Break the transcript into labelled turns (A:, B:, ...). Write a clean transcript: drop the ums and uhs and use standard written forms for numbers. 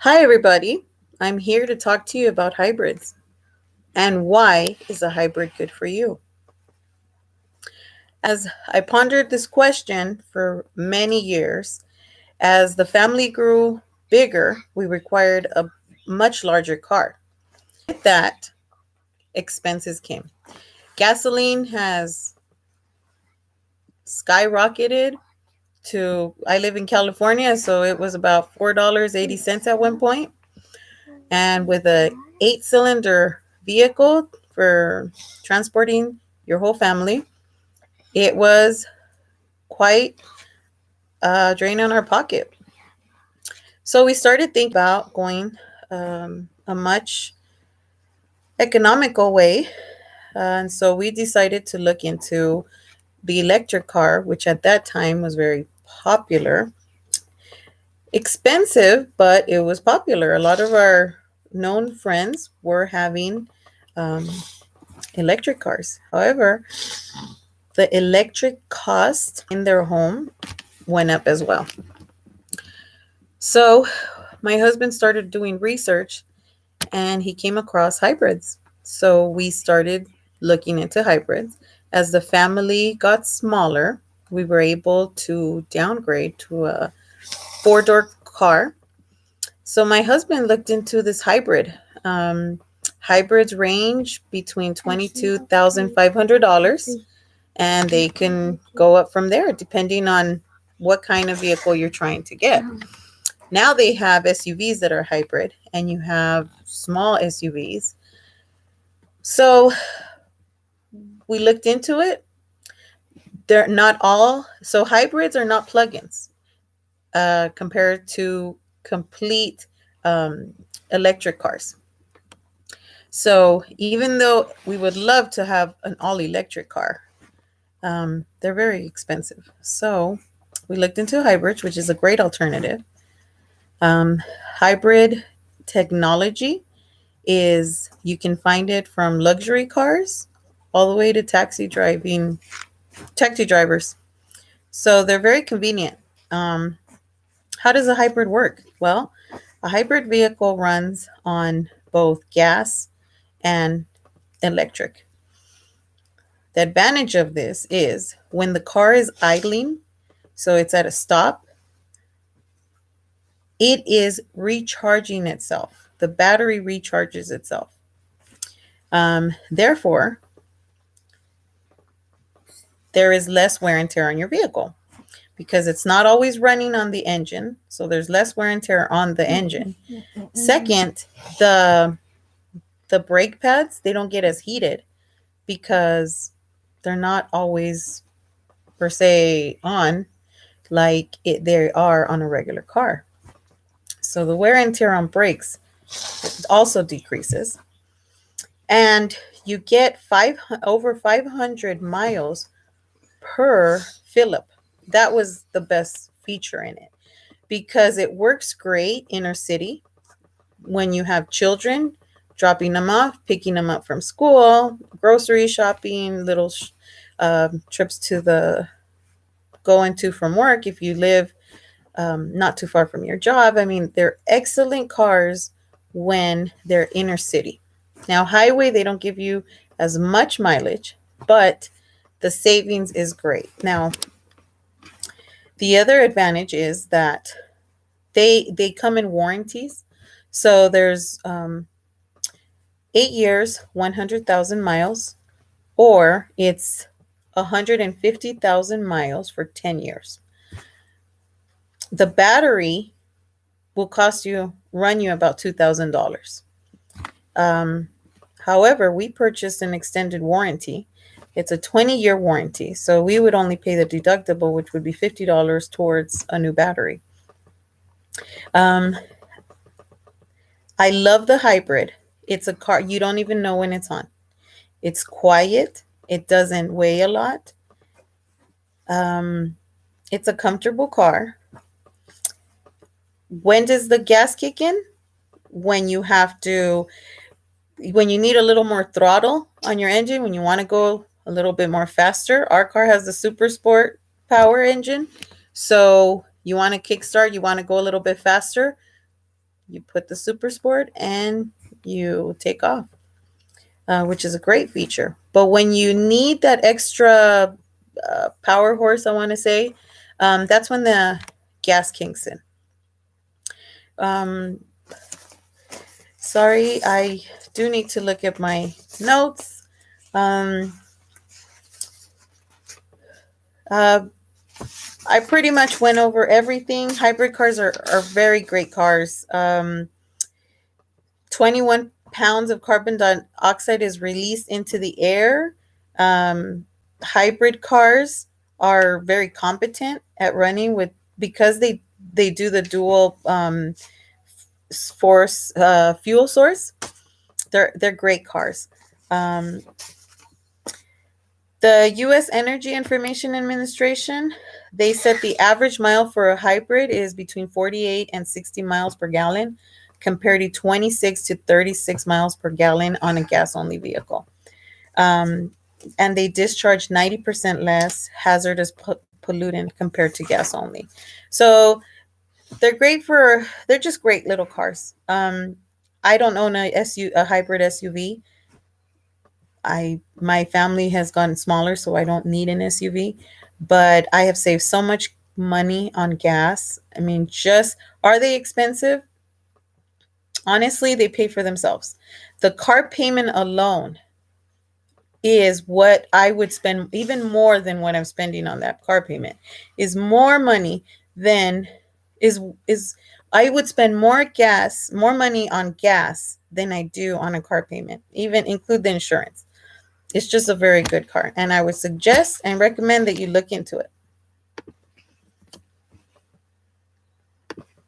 A: Hi, everybody. I'm here to talk to you about hybrids and why is a hybrid good for you? As I pondered this question for many years, as the family grew bigger, we required a much larger car. With that, expenses came. Gasoline has skyrocketed to, I live in California, so it was about $4.80 at one point. And with a 8-cylinder vehicle for transporting your whole family, it was quite a drain on our pocket. So we started thinking about going a much economical way. And so we decided to look into the electric car, which at that time was very popular. Expensive, but it was popular. A lot of our known friends were having um, electric cars. However, the electric cost in their home went up as well. So my husband started doing research and he came across hybrids. So we started looking into hybrids. As the family got smaller, we were able to downgrade to a four-door car. So my husband looked into this hybrid. Hybrids range between $22,500 and they can go up from there depending on what kind of vehicle you're trying to get. Now they have SUVs that are hybrid and you have small SUVs. So we looked into it. They're not all, so hybrids are not plugins compared to complete um, electric cars. So even though we would love to have an all electric car, they're very expensive. So we looked into hybrids, which is a great alternative. Um, Hybrid technology is you can find it from luxury cars all the way to taxi drivers. So they're very convenient. Um, how does a hybrid work? Well, a hybrid vehicle runs on both gas and electric. The advantage of this is when the car is idling, so it's at a stop, it is recharging itself. The battery recharges itself. Therefore, there is less wear and tear on your vehicle because it's not always running on the engine. So there's less wear and tear on the engine. Second, the brake pads, they don't get as heated because they're not always per se on like they are on a regular car. So the wear and tear on brakes also decreases. And you get over 500 miles per Phillip. That was the best feature in it because it works great inner city when you have children, dropping them off, picking them up from school, grocery shopping, little trips to the going to from work if you live not too far from your job. I mean, they're excellent cars when they're inner city. Now, highway, they don't give you as much mileage, but the savings is great. Now, the other advantage is that they come in warranties. So there's 8 years, 100,000 miles, or it's 150,000 miles for 10 years. The battery will run you about $2,000. However, we purchased an extended warranty. It's a 20-year warranty. So we would only pay the deductible, which would be $50 towards a new battery. Um, I love the hybrid. It's a car you don't even know when it's on. It's quiet. It doesn't weigh a lot. It's a comfortable car. When does the gas kick in? When you need a little more throttle on your engine, when you want to go a little bit more faster. Our car has the Super Sport power engine. So you want to kickstart, you want to go a little bit faster. You put the Super Sport and you take off, which is a great feature. But when you need that extra power horse, I want to say, that's when the gas kinks in. Um, sorry, I do need to look at my notes. I pretty much went over everything. Hybrid cars are very great cars. 21 pounds of carbon dioxide is released into the air. Hybrid cars are very competent at running with, because they do the dual force fuel source. They're great cars. The U.S. Energy Information Administration, they said the average mile for a hybrid is between 48 and 60 miles per gallon, compared to 26 to 36 miles per gallon on a gas-only vehicle. And they discharge 90% less hazardous pollutant compared to gas only. So they're just great little cars. I don't own a hybrid SUV. My family has gotten smaller, so I don't need an SUV, but I have saved so much money on gas. I mean, just, are they expensive? Honestly, they pay for themselves. The car payment alone is what I would spend, even more than what I'm spending on that car payment, is more money than is I would spend more money on gas than I do on a car payment, even include the insurance. It's just a very good car, and I would suggest and recommend that you look into it.